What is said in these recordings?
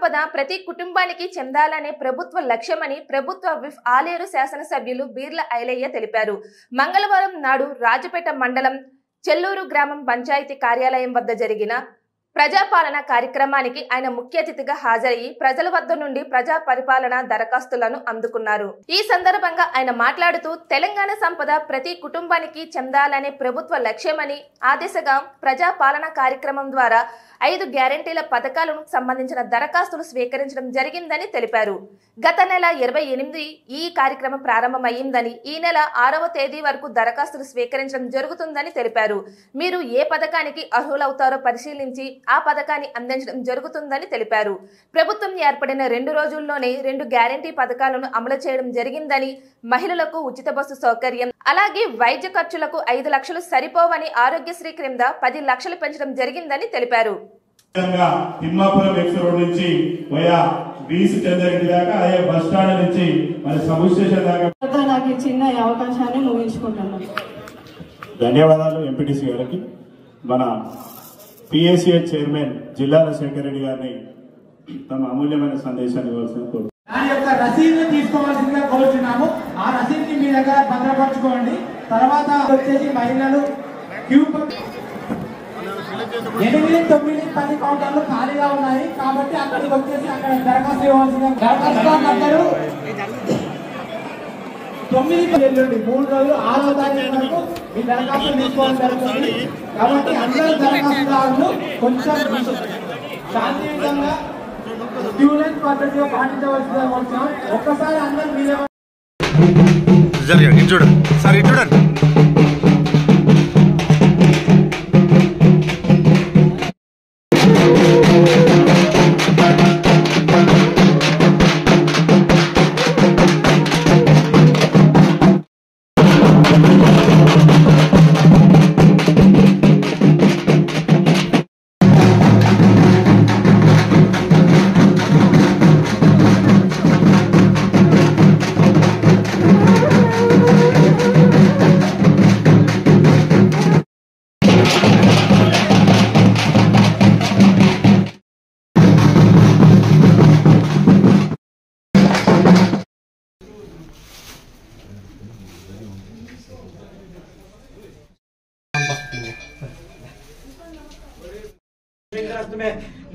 సంపద ప్రతి కుటుంబానికి చెందాలనే ప్రభుత్వ లక్ష్యమని ప్రభుత్వ విప్ ఆలేరు శాసనసభ్యులు బీర్ల ఐలయ్య తెలిపారు. మంగళవారం నాడు రాజపేట మండలం చెల్లూరు గ్రామం పంచాయతీ కార్యాలయం వద్ద జరిగిన ప్రజాపాలన కార్యక్రమానికి ఆయన ముఖ్య అతిథిగా హాజరయ్యి ప్రజల వద్ద నుండి ప్రజా పరిపాలన దరఖాస్తులను అందుకున్నారు. ఈ సందర్భంగా ఆయన మాట్లాడుతూ తెలంగాణ సంపద ప్రతి కుటుంబానికి చెందాలనే ప్రభుత్వ లక్ష్యమని ఆ దిశగా ప్రజాపాలన కార్యక్రమం ద్వారా 5 గ్యారెంటీల పథకాలకు సంబంధించిన దరఖాస్తులు స్వీకరించడం జరిగిందని తెలిపారు. గత నెల 28 ఈ కార్యక్రమం ప్రారంభమైందని ఈ నెల 6వ తేదీ వరకు దరఖాస్తులు స్వీకరించడం జరుగుతుందని తెలిపారు. మీరు ఏ పథకానికి అర్హులవుతారో పరిశీలించి ఆ పథకాన్ని అందించడం జరుగుతుందని తెలిపారు. ప్రభుత్వం ఏర్పడిన 2 రోజుల్లోనే 2 గ్యారెంటీ పథకాలను అమలు చేయడం జరిగిందని, మహిళలకు ఉచిత బస్సు సౌకర్యం, అలాగే వైద్య ఖర్చులకు 5 లక్షలు సరిపోవని ఆరోగ్యశ్రీ క్రింద 10 లక్షలు పెంచడం జరిగిందని తెలిపారు. తిమ్మాపురం ఎక్స్ రోడ్ నుంచి వయా బీసీ చంద్రగిరి దాకా అదే బస్ స్టాండ్ నుంచి మరి సబ్ స్టేషన్ దాకా నాకు ఇచ్చిన అవకాశాన్ని ముగించుకుంటున్నాను. ధన్యవాదాలు ఎంపీటీసీ గారికి. మన పిఎస్సిహెచ్ చైర్మన్ జిల్లాల శేఖర్ రెడ్డి గారిని తమ అమూల్యమైన సందేశాన్ని ఇవ్వాల్సిన కోరు. దాని యొక్క రసీదుని తీసుకోవాల్సిందిగా కోరుతున్నాము. ఆ రసీదుని మీ దగ్గర భద్రపరచుకోండి. తర్వాత వచ్చేసి మహిళలు 8, 9, 10 కౌంటర్లు ఖాళీగా ఉన్నాయి కాబట్టి అక్కడికి వచ్చేసి అక్కడ దరఖాస్తు ఇవ్వాల్సిందిగా. దరఖాస్తు 9 ఎల్లుండి 3 రోజులు 6వ తారీఖు వరకు ఈ దరఖాస్తు తీసుకోవడం జరుగుతుంది. కాబట్టి అందరూ దరఖాస్తుదారులు కొంచెం శాంతియుతంగా స్టూడెంట్ పద్ధతిగా పాటించవలసిందిగా కోరుతున్నాం. ఒక్కసారి అందరూ మీరే చూడండి సార్, చూడండి.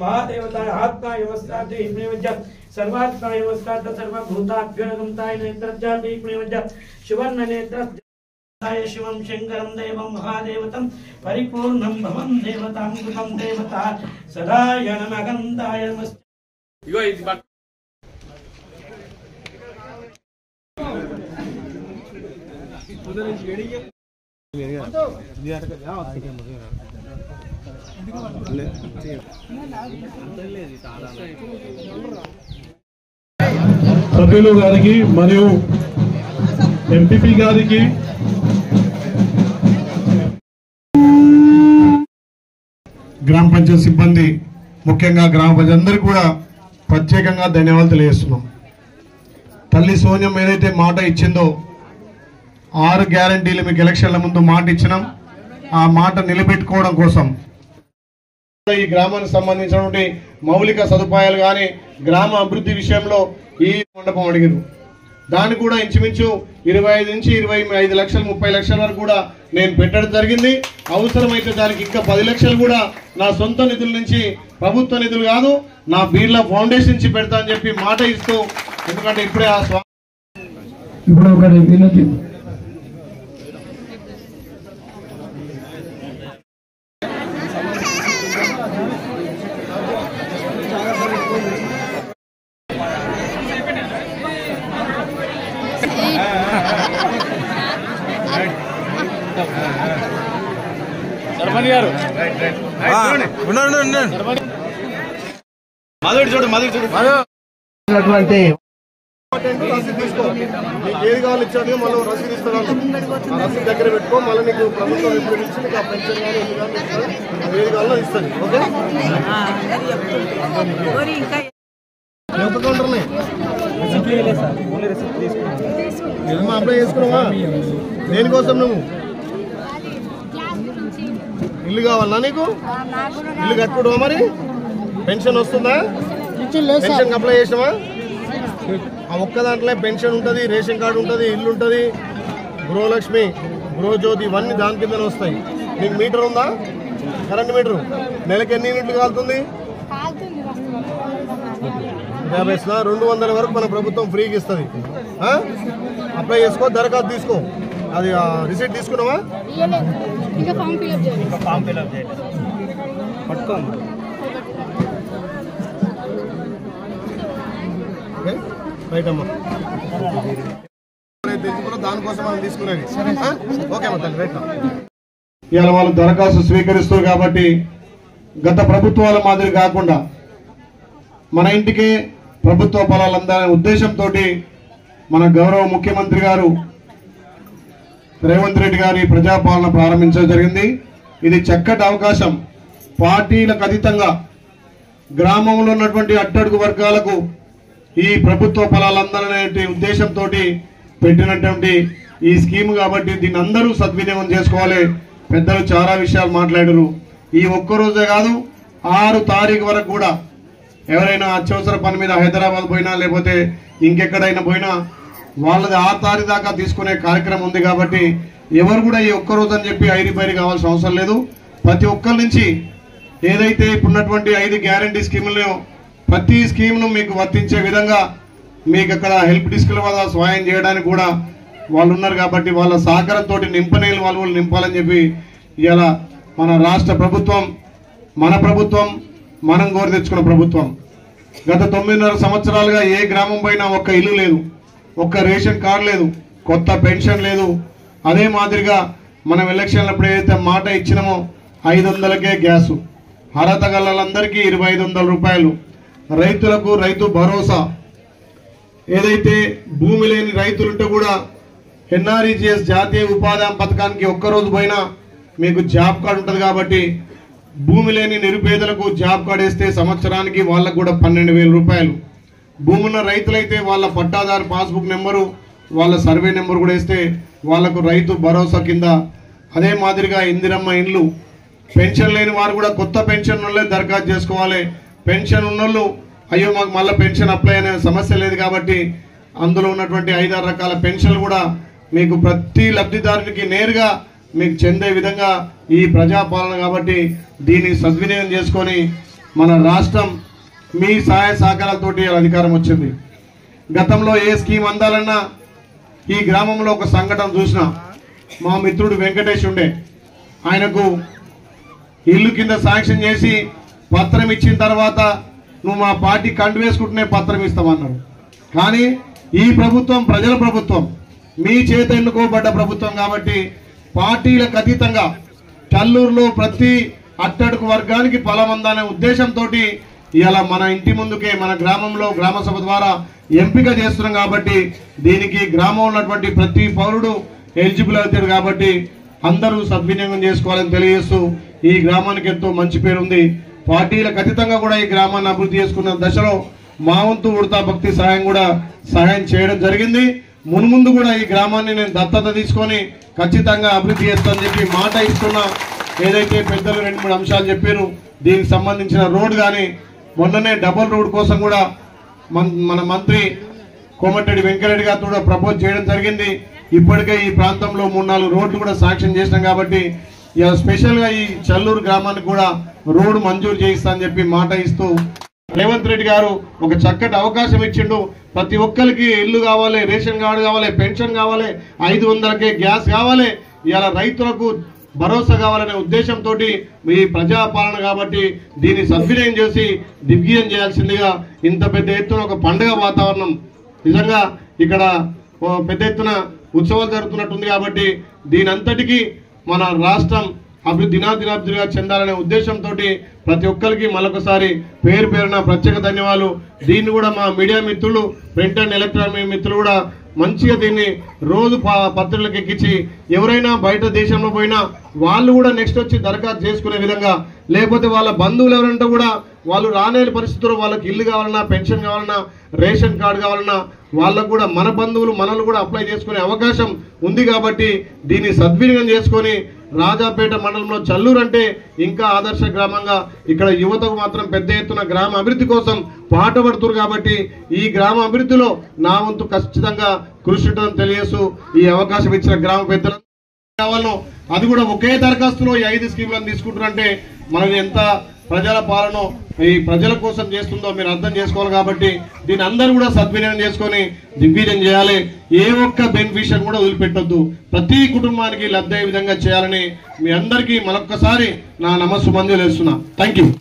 महादेवता आत्मा व्यवस्थाते इमेवज सर्वात्मा व्यवस्थात सर्वभूताभ्यो नमताय नेत्रजाते इमेवज शिवर्ण नेत्रजाय शिवं शंकरं देवं महादेवतं परिपूर्णं भवं देवतां कृतं देवता सदाय नमगन्धाय नमस्ते. इगो ఇది సభ్యులు గారికి మరియు ఎంపీపీ గారికి గ్రామ పంచాయతీ సిబ్బంది ముఖ్యంగా గ్రామ ప్రజలందరికీ కూడా ప్రత్యేకంగా ధన్యవాదాలు తెలియజేస్తున్నాం. తల్లి సోనియం ఏదైతే మాట ఇచ్చిందో 6 గ్యారంటీలు మీకు ఎలక్షన్ల ముందు మాట ఇచ్చినాం. ఆ మాట నిలబెట్టుకోవడం కోసం ఈ గ్రామానికి సంబంధించినటువంటి మౌలిక సదుపాయాలు కానీ గ్రామ అభివృద్ధి విషయంలో ఈ మండపం అడిగారు. దాన్ని కూడా ఇంచుమించు 25 నుంచి 25 లక్షలు 30 లక్షల వరకు కూడా నేను పెట్టడం జరిగింది. అవసరమైతే దానికి ఇంకా 10 లక్షలు కూడా నా సొంత నిధుల నుంచి, ప్రభుత్వ నిధులు కాదు, నా బీర్ల ఫౌండేషన్ నుంచి పెడతా అని చెప్పి మాట ఇస్తూ, ఎందుకంటే ఇప్పుడే ఇప్పుడు ఒకటి వినతి ఏది కావాలి ఇచ్చాడు మళ్ళీ రసీదు ఇస్తాను. ఆ రసీదు దగ్గర పెట్టుకో, మళ్ళీ నీకు ప్రభుత్వం ఎప్పుడు ఇచ్చి నీకు ఆ పెన్షన్ కానీ ఎన్ని కానీ ఇస్తారు, ఏది కావాలో ఇస్తుంది. ఓకే, కౌంటర్లే ఏమో అప్లై చేసుకున్నావా? దేనికోసం నువ్వు ఇల్లు కావాలా? నీకు ఇల్లు కట్టుకోవా? మరి పెన్షన్ వస్తుందా? పెన్షన్ అప్లై చేసినావా? ఆ ఒక్క దాంట్లో పెన్షన్ ఉంటుంది, రేషన్ కార్డు ఉంటుంది, ఇల్లు ఉంటుంది, గృహలక్ష్మి, గృహజ్యోతి ఇవన్నీ దాని కిందనే వస్తాయి. నీకు మీటర్ ఉందా? కరెంట్ మీటరు నెలకి ఎన్ని యూనిట్లు కాలుతుంది? 50 200 వరకు మన ప్రభుత్వం ఫ్రీగా ఇస్తుంది. అప్లై చేసుకో, దరఖాస్తు తీసుకో. అది రిసీట్ తీసుకున్నావా? పట్టుకో. రైట్ అమ్మా, దానికోసం మనం తీసుకునేది. ఓకే అమ్మా, రైట్. ఇలా వాళ్ళు దరఖాస్తు స్వీకరిస్తారు కాబట్టి గత ప్రభుత్వాల మాదిరి కాకుండా మన ఇంటికి ప్రభుత్వ ఫలాలు అందాలనే ఉద్దేశంతో మన గౌరవ ముఖ్యమంత్రి గారు రేవంత్ రెడ్డి గారు ఈ ప్రజాపాలన ప్రారంభించడం జరిగింది. ఇది చక్కటి అవకాశం. పార్టీలకు అతీతంగా గ్రామంలో ఉన్నటువంటి అట్టడుగు వర్గాలకు ఈ ప్రభుత్వ ఫలాలు అందాలనే ఉద్దేశంతో పెట్టినటువంటి ఈ స్కీమ్ కాబట్టి దీన్ని అందరూ సద్వినియోగం చేసుకోవాలి. పెద్దలు చాలా విషయాలు మాట్లాడారు. ఈ ఒక్కరోజే కాదు, 6 తారీఖు వరకు కూడా ఎవరైనా అత్యవసర పని మీద హైదరాబాద్ పోయినా లేకపోతే ఇంకెక్కడైనా పోయినా వాళ్ళది 6 తారీఖు దాకా తీసుకునే కార్యక్రమం ఉంది. కాబట్టి ఎవరు కూడా ఈ ఒక్కరోజు అని చెప్పి ఐరిపైరి కావాల్సిన అవసరం లేదు. ప్రతి ఒక్కరి నుంచి ఏదైతే ఇప్పుడున్నటువంటి 5 గ్యారంటీ స్కీములను ప్రతి స్కీమ్ను మీకు వర్తించే విధంగా మీకు అక్కడ హెల్ప్ డెస్క్ల వల్ల సహాయం చేయడానికి కూడా వాళ్ళు ఉన్నారు. కాబట్టి వాళ్ళ సహకారంతో నింపనేలు వాళ్ళు నింపాలని చెప్పి ఇలా మన రాష్ట్ర ప్రభుత్వం, మన ప్రభుత్వం, మనం కోరి తెచ్చుకున్న ప్రభుత్వం. గత 9.5 సంవత్సరాలుగా ఏ గ్రామం పైన ఒక్క ఇల్లు లేదు, ఒక్క రేషన్ కార్డు లేదు, కొత్త పెన్షన్ లేదు. అదే మాదిరిగా మనం ఎలక్షన్లప్పుడు ఏదైతే మాట ఇచ్చినామో 500కే గ్యాసు, అర్హత గల్లందరికీ 2500 రూపాయలు, రైతులకు రైతు భరోసా, ఏదైతే భూమి లేని రైతులుంటే కూడా ఎన్ఆర్ఈజీఎస్ జాతీయ ఉపాధి హామీ పథకానికి ఒక్కరోజు పోయినా మీకు జాబ్ కార్డు ఉంటుంది. కాబట్టి భూమి లేని నిరుపేదలకు జాబ్ కార్డు వేస్తే సంవత్సరానికి వాళ్ళకు కూడా 12,000 రూపాయలు. భూమి ఉన్న రైతులైతే వాళ్ళ పట్టాదారు పాస్బుక్ నెంబరు, వాళ్ళ సర్వే నెంబర్ కూడా వేస్తే వాళ్లకు రైతు భరోసా కింద. అదే మాదిరిగా ఇందిరమ్మ ఇండ్లు, పెన్షన్ లేని వారు కూడా కొత్త పెన్షన్ వాళ్ళే దరఖాస్తు చేసుకోవాలి. పెన్షన్ ఉన్నోళ్ళు అయ్యో మాకు మళ్ళీ పెన్షన్ అప్లై అనే సమస్య లేదు కాబట్టి అందులో ఉన్నటువంటి 5-6 రకాల పెన్షన్లు కూడా మీకు ప్రతి లబ్ధిదారునికి నేరుగా మీకు చెందే విధంగా ఈ ప్రజాపాలన కాబట్టి దీన్ని సద్వినియోగం చేసుకొని మన రాష్ట్రం మీ సహాయ సహకారాలతోటి అధికారం వచ్చింది. గతంలో ఏ స్కీమ్ అందాలన్నా ఈ గ్రామంలో ఒక సంఘటన చూసిన, మా మిత్రుడు వెంకటేష్ ఉండే, ఆయనకు ఇల్లు కింద శాంక్షన్ చేసి పత్రం ఇచ్చిన తర్వాత నువ్వు మా పార్టీ కండు వేసుకుంటూనే పత్రం ఇస్తామన్నారు. కానీ ఈ ప్రభుత్వం ప్రజల ప్రభుత్వం, మీ చేత ఎన్నుకోబడ్డ ప్రభుత్వం కాబట్టి పార్టీలకు అతీతంగా చల్లూరులో ప్రతి అట్టడుగు వర్గానికి ఫలమందనే ఉద్దేశంతో ఇలా మన ఇంటి ముందుకే మన గ్రామంలో గ్రామ సభ ద్వారా ఎంపిక చేస్తున్నాం. కాబట్టి దీనికి గ్రామంలో ఉన్నటువంటి ప్రతి పౌరుడు ఎలిజిబుల్ అవుతాడు. కాబట్టి అందరూ సద్వినియోగం చేసుకోవాలని తెలియజేస్తూ ఈ గ్రామానికి ఎంతో మంచి పేరుంది. పార్టీలకు అతీతంగా కూడా ఈ గ్రామాన్ని అభివృద్ధి చేసుకున్న దశలో మా వంతు ఉడతా భక్తి సహాయం చేయడం జరిగింది. మున్ముందు కూడా ఈ గ్రామాన్ని నేను దత్తత తీసుకొని ఖచ్చితంగా అభివృద్ధి చేస్తానని చెప్పి మాట ఇస్తున్నా. ఏదైతే పెద్దలు 2-3 అంశాలు చెప్పారు, దీనికి సంబంధించిన రోడ్ కానీ మొన్ననే డబుల్ రోడ్ కోసం కూడా మన మంత్రి కోమటిరెడ్డి వెంకరెడ్డి గారితో కూడా ప్రపోజ్ చేయడం జరిగింది. ఇప్పటికే ఈ ప్రాంతంలో 3-4 రోడ్లు కూడా శాంక్షన్ చేసినాం. కాబట్టి స్పెషల్గా ఈ చల్లూరు గ్రామానికి కూడా రోడ్డు మంజూరు చేయిస్తా అని చెప్పి మాట ఇస్తూ రేవంత్ రెడ్డి గారు ఒక చక్కటి అవకాశం ఇచ్చిండు. ప్రతి ఒక్కరికి ఇల్లు కావాలి, రేషన్ కార్డు కావాలి, పెన్షన్ కావాలి, 500కే గ్యాస్ కావాలి, ఇలా రైతులకు భరోసా కావాలనే ఉద్దేశంతో ఈ ప్రజాపాలన కాబట్టి దీన్ని సద్వినియోగం చేసి దిగ్విజయం చేయాల్సిందిగా ఇంత పెద్ద ఎత్తున ఒక పండుగ వాతావరణం, నిజంగా ఇక్కడ పెద్ద ఎత్తున ఉత్సవాలు జరుగుతున్నట్టుంది. కాబట్టి దీని అంతటికీ మన రాష్ట్రం దినాదినాభివృద్ధిగా చెందాలనే ఉద్దేశంతో ప్రతి ఒక్కరికి మరొకసారి పేరు పేరున ప్రత్యేక ధన్యవాదాలు. దీన్ని కూడా మా మీడియా మిత్రులు, ప్రింట్ అండ్ ఎలక్ట్రానిక్ మిత్రులు కూడా మంచిగా దీన్ని రోజు పత్రికలకు ఎక్కించి ఎవరైనా బయట దేశంలో పోయినా వాళ్ళు కూడా నెక్స్ట్ వచ్చి దరఖాస్తు చేసుకునే విధంగా, లేకపోతే వాళ్ళ బంధువులు ఎవరంటే కూడా వాళ్ళు రాలేని పరిస్థితుల్లో వాళ్ళకి ఇల్లు కావాలన్నా, పెన్షన్ కావాలన్నా, రేషన్ కార్డు కావాలన్నా వాళ్ళకు కూడా మన బంధువులు మనల్ని కూడా అప్లై చేసుకునే అవకాశం ఉంది. కాబట్టి దీన్ని సద్వినియోగం చేసుకొని రాజాపేట మండలంలో చల్లూరు అంటే ఇంకా ఆదర్శ గ్రామంగా ఇక్కడ యువతకు మాత్రం పెద్ద ఎత్తున గ్రామ అభివృద్ధి కోసం పాటుపడుతున్నారు కాబట్టి ఈ గ్రామ అభివృద్ధిలో నా వంతు ఖచ్చితంగా కృషి ఉంటుందని తెలియజేస్తూ ఈ అవకాశం ఇచ్చిన గ్రామ పెద్దలు కావాలను అది కూడా ఒకే దరఖాస్తులో ఈ 5 స్కీములను తీసుకుంటారంటే మనది ఎంత ప్రజల పాలన ఈ ప్రజల కోసం చేస్తుందో మీరు అర్థం చేసుకోవాలి కాబట్టి దీని అందరూ కూడా సద్వినియోగం చేసుకొని దిగ్విజయం చేయాలి. ఏ ఒక్క బెనిఫిషియర్ కూడా వదిలిపెట్టొద్దు. ప్రతి కుటుంబానికి లబ్ధి అయ్యే విధంగా చేయాలని మీ అందరికీ మరొక్కసారి నా నమస్సు మంజూరు చేస్తున్నా. Thank you.